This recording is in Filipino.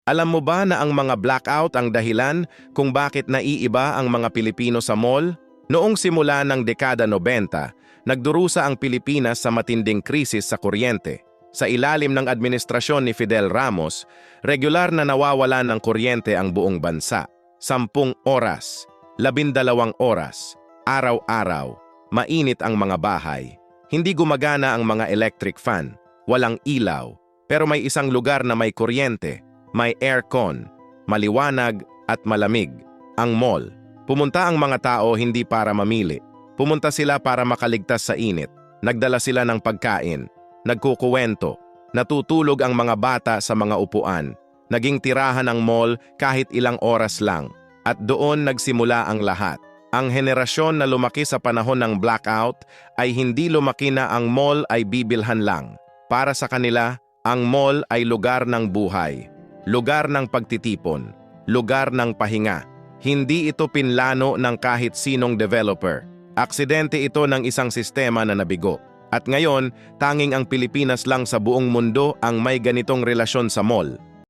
Alam mo ba na ang mga blackout ang dahilan kung bakit naiiba ang mga Pilipino sa mall? Noong simula ng dekada 90, nagdurusa ang Pilipinas sa matinding krisis sa kuryente. Sa ilalim ng administrasyon ni Fidel Ramos, regular na nawawalan ng kuryente ang buong bansa. 10 oras, 12 oras, araw-araw, mainit ang mga bahay. Hindi gumagana ang mga electric fan, walang ilaw, pero may isang lugar na may kuryente. May aircon, maliwanag at malamig, ang mall. Pumunta ang mga tao hindi para mamili. Pumunta sila para makaligtas sa init. Nagdala sila ng pagkain, nagkukuwento, natutulog ang mga bata sa mga upuan. Naging tirahan ng mall kahit ilang oras lang. At doon nagsimula ang lahat. Ang henerasyon na lumaki sa panahon ng blackout ay hindi lumaki na ang mall ay bibilhan lang. Para sa kanila, ang mall ay lugar ng buhay. Lugar ng pagtitipon, lugar ng pahinga. Hindi ito pinlano ng kahit sinong developer. Aksidente ito ng isang sistema na nabigo. At ngayon, tanging ang Pilipinas lang sa buong mundo ang may ganitong relasyon sa mall.